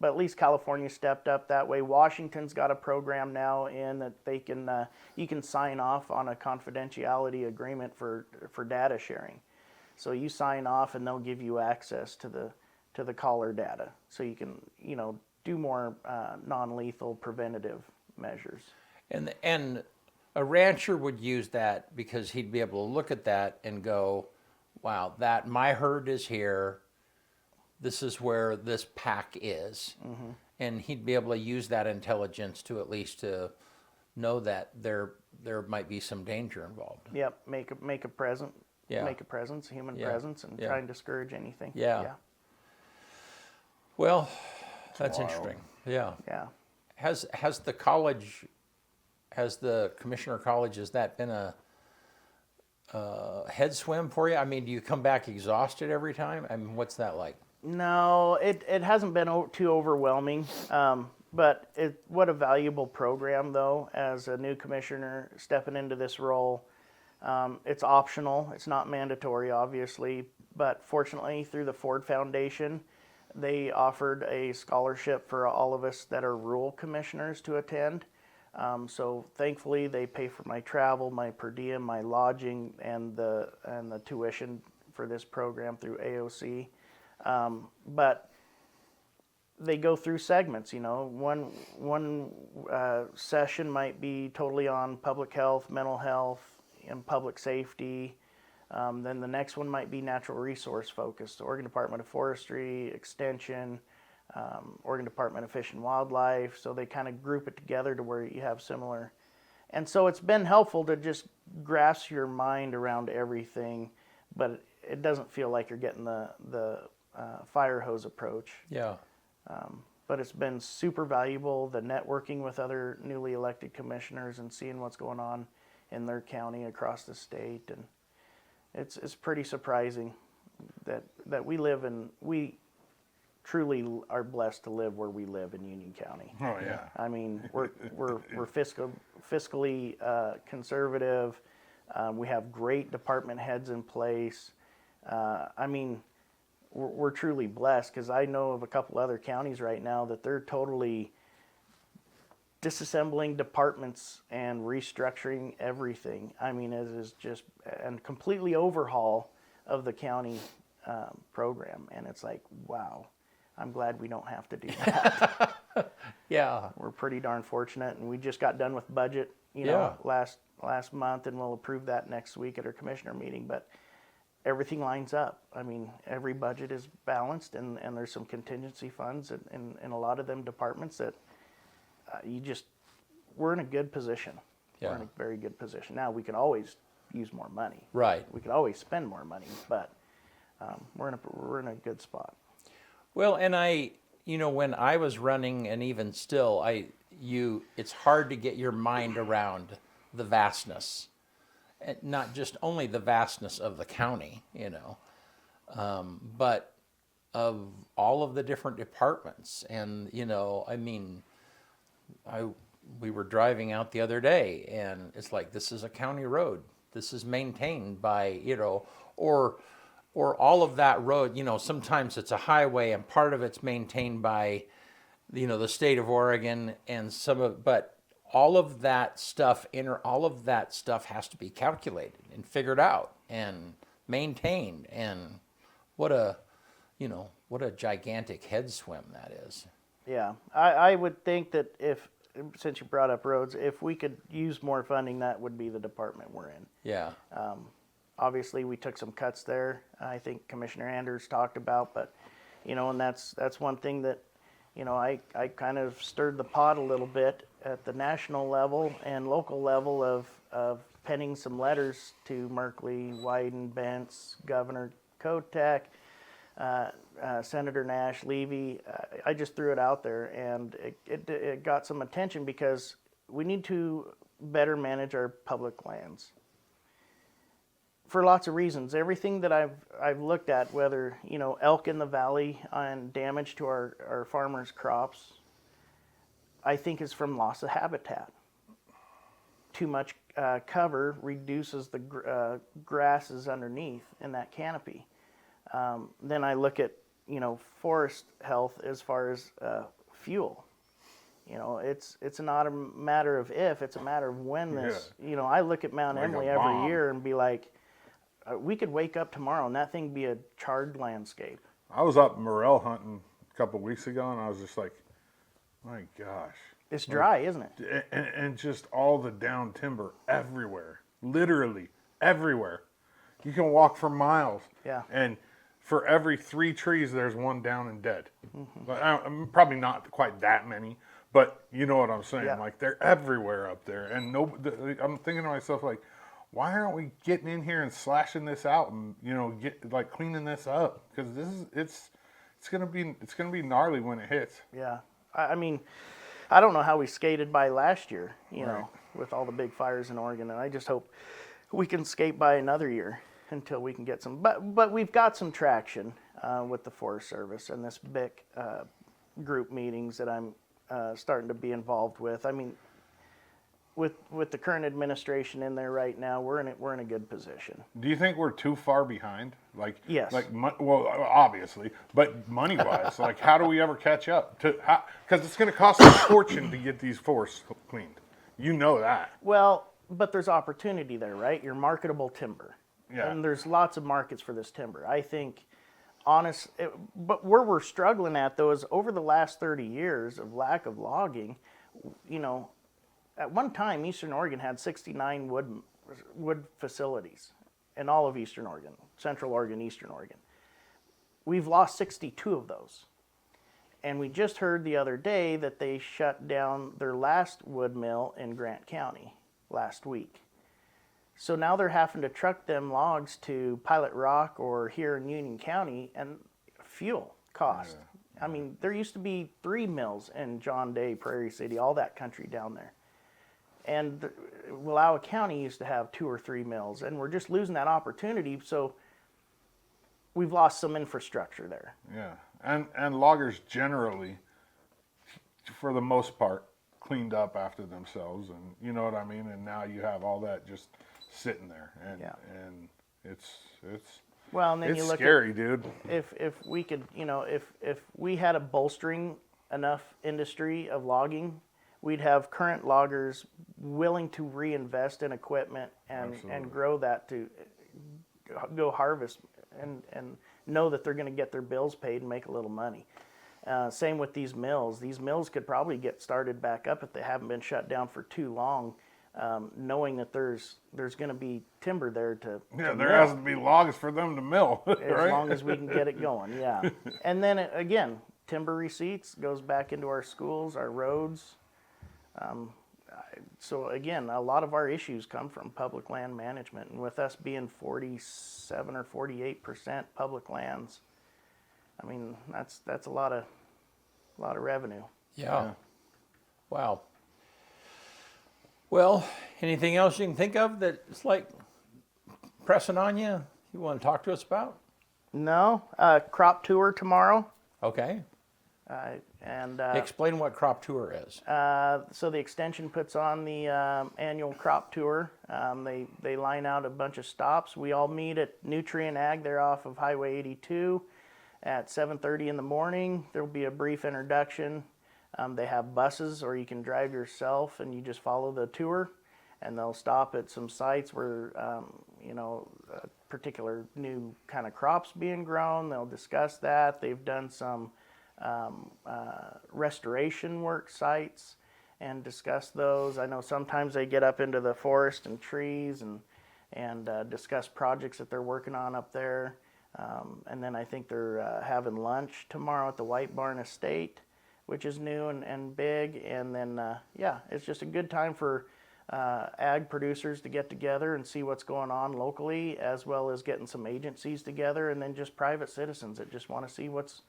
But at least California stepped up that way. Washington's got a program now in that they can, you can sign off on a confidentiality agreement for data sharing. So you sign off and they'll give you access to the collar data. So you can, you know, do more non-lethal preventative measures. And a rancher would use that because he'd be able to look at that and go, wow, that my herd is here. This is where this pack is. And he'd be able to use that intelligence to at least to know that there might be some danger involved. Yep, make a presence, Yeah. make a presence, a human Yeah. presence, and Yeah. try and discourage anything. Yeah. Well, that's wild. interesting. Yeah. Yeah. Has the college, has the commissioner college, has that been a head swim for you? I mean, do you come back exhausted every time? I mean, what's that like? No, it hasn't been too overwhelming. But what a valuable program, though, as a new commissioner stepping into this role. It's optional. It's not mandatory, obviously. But fortunately, through the Ford Foundation, they offered a scholarship for all of us that are rural commissioners to attend. So thankfully, they pay for my travel, my per diem, my lodging, and the tuition for this program through AOC. But they go through segments. You know, one session might be totally on public health, mental health, and public safety. Then the next one might be natural resource focused. Oregon Department of Forestry, Extension, Oregon Department of Fish and Wildlife. So they kind of group it together to where you have similar. And so it's been helpful to just grasp your mind around everything, but it doesn't feel like you're getting the fire hose approach. Yeah. But it's been super valuable, the networking with other newly elected commissioners and seeing what's going on in their county across the state. And it's pretty surprising that we truly are blessed to live where we live in Union County. Oh yeah. I mean, we're fiscally conservative. We have great department heads in place. I mean, we're truly blessed, because I know of a couple other counties right now that they're totally disassembling departments and restructuring everything. I mean, it is just a completely overhaul of the county program, and it's like, wow, I'm glad we don't have to do that. Yeah. We're pretty darn fortunate, and we just got done with budget, you know, last month, and we'll approve that next week at our commissioner meeting. But everything lines up. I mean, every budget is balanced, and there's some contingency funds in a lot of them departments that we're in a good position. Yeah. We're in a very good position. Now, we can always use more money. Right. We could always spend more money, but we're in a good spot. Well, and when I was running, and even still, it's hard to get your mind around the vastness, and not just only the vastness of the county, but of all of the different departments. And I mean, we were driving out the other day, and it's like, this is a county road. This is maintained by, or all of that road, sometimes it's a highway and part of it's maintained by, the state of Oregon, and but all of that stuff, all of that stuff has to be calculated and figured out and maintained. And what a gigantic head swim that is. Yeah, I would think that since you brought up roads, if we could use more funding, that would be the department we're in. Yeah. Obviously, we took some cuts there. I think Commissioner Anders talked about, but and that's one thing that I kind of stirred the pot a little bit at the national level and local level of penning some letters to Merkley, Wyden, Bentz, Governor Kotek, Senator Nash, Levy. I just threw it out there, and it got some attention because we need to better manage our public lands. For lots of reasons. Everything that I've looked at, whether elk in the valley and damage to our farmers' crops, I think is from loss of habitat. Too much cover reduces the grasses underneath in that canopy. Then I look at forest health as far as fuel. It's not a matter of if, it's a matter of when this. I look at Mount Like a Emily every bomb. year and be like, we could wake up tomorrow and that thing be a charred landscape. I was up morel hunting a couple weeks ago, and I was just like, my gosh, It's dry, isn't it? And just all the down timber everywhere, literally everywhere. You can walk for miles. Yeah. And for every 3 trees, there's one down and dead. But probably not quite that many, but you know what I'm saying. Yeah. Like they're everywhere up there, and I'm thinking to myself like, why aren't we getting in here and slashing this out and get like cleaning this up? Because it's gonna be gnarly when it hits. Yeah. I mean, I don't know how we skated by last year, with all the big fires in Oregon, and I just hope we can skate by another year until we can get some. But we've got some traction with the Forest Service and this BIC group meetings that I'm starting to be involved with. I mean, with the current administration in there right now, we're in a good position. Do you think we're too far behind? Yes. Well, obviously, but money-wise, like, how do we ever catch up? Because it's going to cost a fortune to get these forests cleaned. You know that. Well, but there's opportunity there, right? You're marketable timber. Yeah. And there's lots of markets for this timber. I think, but where we're struggling at, though, is over the last 30 years of lack of logging, at one time, Eastern Oregon had 69 wood facilities in all of Eastern Oregon, Central Oregon, Eastern Oregon. We've lost 62 of those. And we just heard the other day that they shut down their last wood mill in Grant County last week. So now they're having to truck them logs to Pilot Rock or here in Union County, and fuel cost. Yeah. I mean, there used to be 3 mills in John Day, Prairie City, all that country down there. And Wallowa County used to have 2 or 3 mills, and we're just losing that opportunity. So we've lost some infrastructure there. Yeah, and loggers generally, for the most part, cleaned up after themselves, and you know what I mean. And now you have all that just sitting there, and it's well, and then it's you look scary, at, dude. If we could, if we had a bolstering enough industry of logging, we'd have current loggers willing to reinvest in equipment and grow that to go harvest and know that they're going to get their bills paid and make a little money. Same with these mills. These mills could probably get started back up if they haven't been shut down for too long, knowing that there's going to be timber there to there mill. has to be logs for them to mill, right? As long as we can get it going, yeah. And then again, timber receipts goes back into our schools, our roads. So again, a lot of our issues come from public land management, and with us being 47 or 48% public lands, I mean that's a lot of revenue. Yeah. Wow. Well, anything else you can think of that's like pressing on you? You want to talk to us about? No, crop tour tomorrow. Okay. And explain what crop tour is. so the extension puts on the annual crop tour. They line out a bunch of stops. We all meet at Nutrient Ag. They're off of Highway 82 at 7:30 in the morning. There will be a brief introduction. They have buses, or you can drive yourself and you just follow the tour. And they'll stop at some sites where a particular new kind of crops being grown. They'll discuss that. They've done some restoration work sites and discuss those. I know sometimes they get up into the forest and trees and discuss projects that they're working on up there. And then I think they're having lunch tomorrow at the White Barn Estate, which is new and big. And then, it's just a good time for ag producers to get together and see what's going on locally, as well as getting some agencies together, and then just private citizens that just want to see what's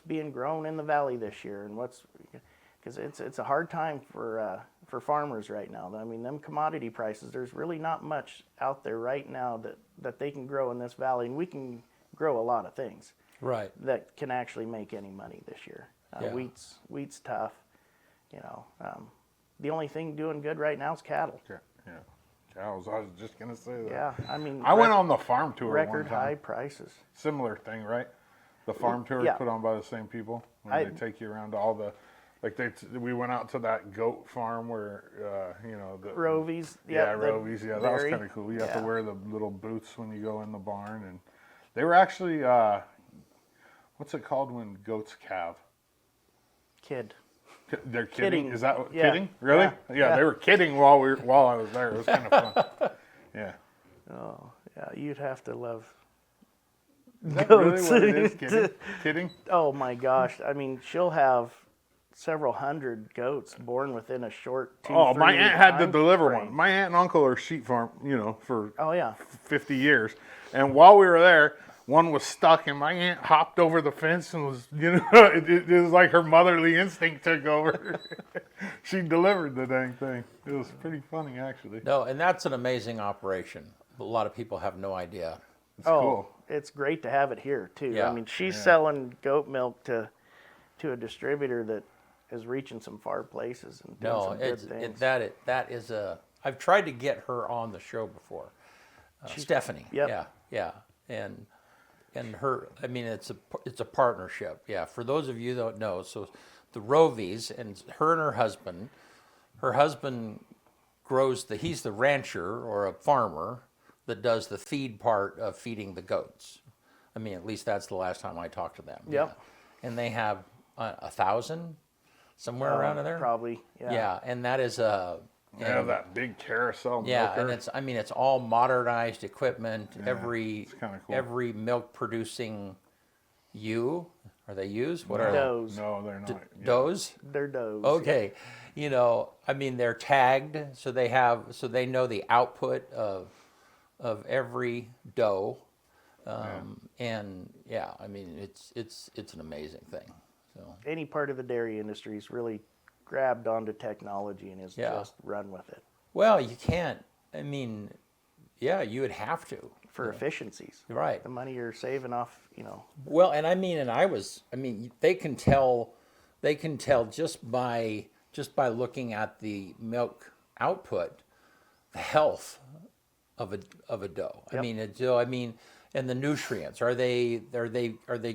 being grown in the valley this year, and because it's a hard time for farmers right now. I mean, them commodity prices, there's really not much out there right now that they can grow in this valley, and we can grow a lot of things Right. that can actually make any money this year. Yeah. Wheat's tough, the only thing doing good right now is cattle. Yeah. Cows. I was just gonna say that. Yeah, I mean, I went on the farm tour record one time. high prices. Similar thing, right? The farm tour is Yeah. put on by the same people. When they take you around to all the, we went out to that goat farm where, the Rovies. Yeah, the Rovies. Yeah, that was dairy. kind of cool. You have to Yeah. wear the little boots when you go in the barn, and they were actually, what's it called when goats calve? Kid. They're kidding. Kidding. Is that Yeah. kidding? Really? Yeah, they were kidding while I was there. It was kind of fun. Yeah. Oh, yeah, you'd have to love Is that goats. really what it is? Kidding? Kidding? Oh my gosh! I mean, she'll have several hundred goats born within a short 2 Oh, my 3 aunt had to time deliver frame. one. My aunt and uncle are sheep farm, for Oh yeah, 50 years. And while we were there, one was stuck, and my aunt hopped over the fence and was, it was like her motherly instinct took over. She delivered the dang thing. It was pretty funny, actually. No, and that's an amazing operation. A lot of people have no idea. It's oh, cool. it's great to have it here too. Yeah. I mean, she's selling goat milk to a distributor that is reaching some far places and doing No, some good things. that is a. I've tried to get her on the show before. Stephanie. Yep. Yeah, and her. I mean, it's a partnership. Yeah. For those of you that don't know, so the Rovies and her husband. Her husband grows he's the rancher or a farmer that does the feed part of feeding the goats. I mean, at least that's the last time I talked to them. Yep. Yeah. And they have 1,000 somewhere around in there. Probably. Yeah, and that is a. They have that big carousel Yeah, milker. and it's all modernized equipment. it's kinda cool. Every milk producing ewe, are they ewes? What are they? Does. No, they're not. Yeah. Does? They're does. Okay, I mean they're tagged, so they know the output of every doe, and yeah, I mean it's an amazing thing. So Any part of the dairy industry's really grabbed onto technology and has Yeah. just run with it well, you can't. I mean, yeah, you would have to. for efficiencies. Right. The money you're saving off, Well, and I mean, they can tell just by looking at the milk output, the health of a doe. Yep. I mean, and the nutrients, are they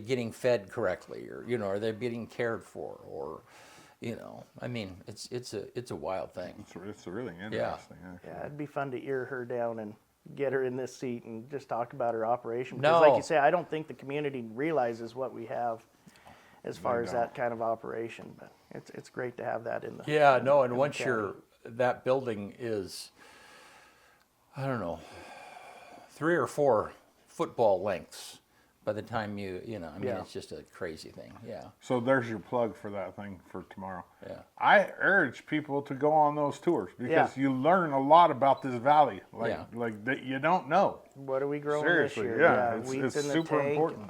getting fed correctly, or are they getting cared for, or I mean, it's a wild thing. It's really interesting, actually. yeah, it'd be fun to ear her down and get her in this seat and just talk about her operation. Because No. like you say, I don't think the community realizes what we have as far as don't. that kind of operation. But it's great to have that in the Yeah, no, in and the once county. that building is, I don't know, 3 or 4 football lengths by the time Yeah. it's just a crazy thing. Yeah. So there's your plug for that thing for tomorrow. Yeah. I urge people to go on those tours because Yeah. you learn a lot about this valley, Yeah. like that you don't know. What are we growing Seriously, this year? yeah, wheat's it's in the super tank, important.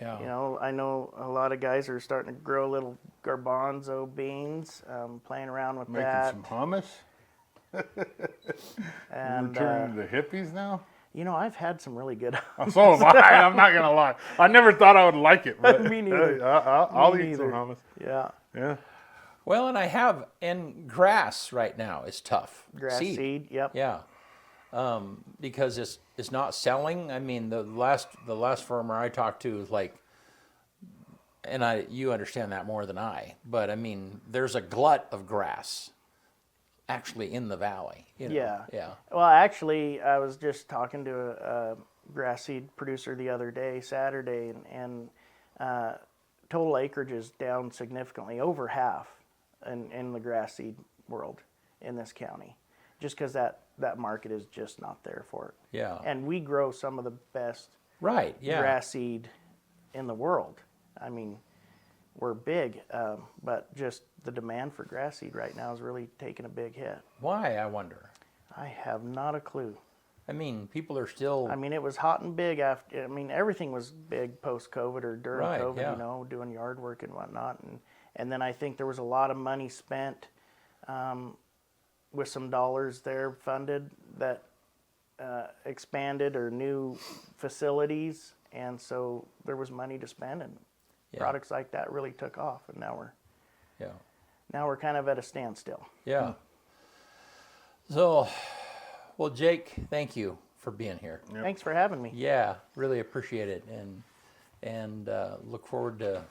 Yeah. and, I know a lot of guys are starting to grow little garbanzo beans, playing around with Making that. some hummus. And Returning to the hippies now. I've had some really good. So am I. I'm not gonna lie. I never thought I would like it, but Me neither. I'll Me eat some neither. hummus. Yeah, Yeah. Well, and grass right now is tough. grass seed. Yep. Yeah. Because it's not selling. I mean, the last farmer I talked to is like, and you understand that more than I, but I mean, there's a glut of grass actually in the valley. Yeah. Yeah. Well, actually, I was just talking to a grass seed producer the other day, Saturday, and total acreage is down significantly, over half in the grass seed world in this county, just because that market is just not there for it. Yeah. And we grow some of the best Right. Yeah. grass seed in the world. I mean, we're big, but just the demand for grass seed right now is really taking a big hit. Why, I wonder? I have not a clue. I mean, people are still. I mean, it was hot and big after. I mean, everything was big post-COVID or during Right, COVID. yeah. Doing yard work and whatnot, and then I think there was a lot of money spent with some dollars there funded that expanded or new facilities, and so there was money to spend, and Yeah. products like that really took off, and Yeah. now we're kind of at a standstill. Yeah. So, well, Jake, thank you for being here. Thanks for having me. Yeah, really appreciate it, and look forward to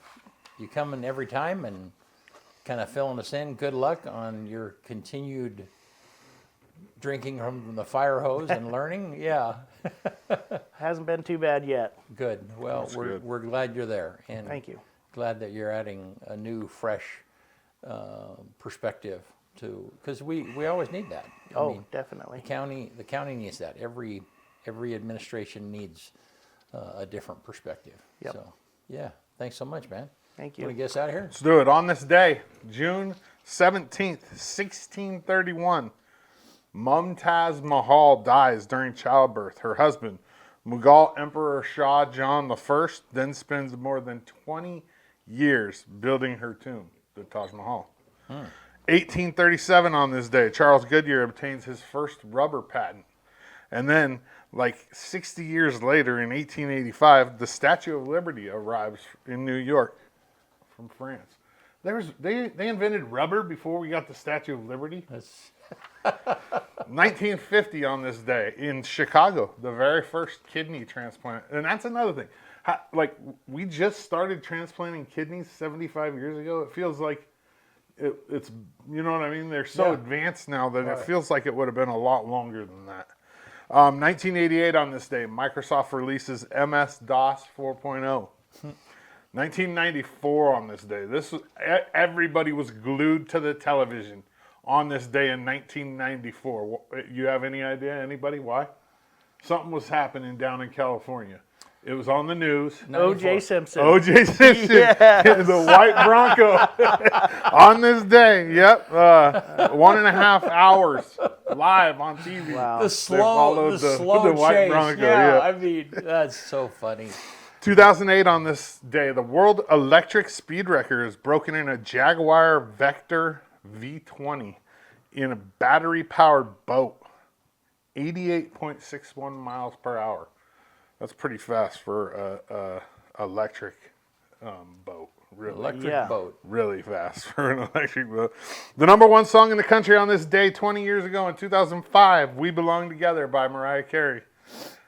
you coming every time and kind of filling us in. Good luck on your continued drinking from the fire hose and learning. Yeah, Hasn't been too bad yet. good. Well, That's we're good. we're glad you're there, and Thank you. glad that you're adding a new, fresh perspective to, because we always need that. I Oh, mean, definitely. the county needs that. Every administration needs a different perspective. Yep. So yeah, thanks so much, man. Thank Want to you. get us out of here? Let's do it. On this day, June 17th, 1631, Mumtaz Mahal dies during childbirth. Her husband, Mughal Emperor Shah Jahan I, then spends more than 20 years building her tomb, the Taj Mahal. 1837 on this day, Charles Goodyear obtains his first rubber patent. And then, like 60 years later, in 1885, the Statue of Liberty arrives in New York from France. They invented rubber before we got the Statue of Liberty. That's 1950 on this day in Chicago, the very first kidney transplant. And that's another thing. We just started transplanting kidneys 75 years ago. It feels like it's, you know what I mean? They're so advanced now that it feels like it would have been a lot longer than that. 1988 on this day, Microsoft releases MS-DOS 4.0. 1994 on this day. Everybody was glued to the television on this day in 1994. You have any idea? Anybody? Why? Something was happening down in California. It was on the news. O.J. Simpson. O.J. Simpson, Yes. the white Bronco, on this day. Yep, 1.5 hours live on TV. Wow. the They slow the white chase. Bronco, Yeah, yeah. I mean, that's so funny. 2008 on this day, the world electric speed record is broken in a Jaguar Vector V20 in a battery-powered boat, 88.61 miles per hour. That's pretty fast for a electric boat. Really, Electric Yeah. boat. really fast for an electric boat. The number one song in the country on this day, 20 years ago in 2005, "We Belong Together" by Mariah Carey.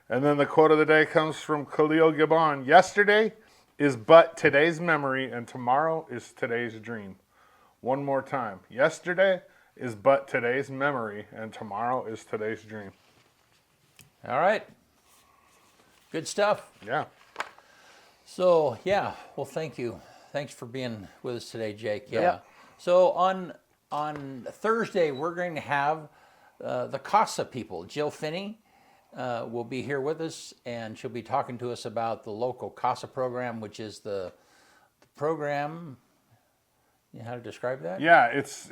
And then the quote of the day comes from Khalil Gibran. "Yesterday is but today's memory, and tomorrow is today's dream." One more time. Yesterday is but today's memory, and tomorrow is today's dream. All right. Good stuff. Yeah. So yeah, well, thank you. Thanks for being with us today, Jake. Yeah. Yep. So on Thursday, we're going to have the CASA people. Jill Finney will be here with us, and she'll be talking to us about the local CASA program, which is the program. You know how to describe that? Yeah, it's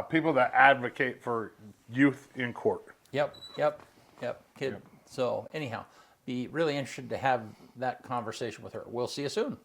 people that advocate for youth in court. Yep. Kid. Yep. So anyhow, be really interested to have that conversation with her. We'll see you soon.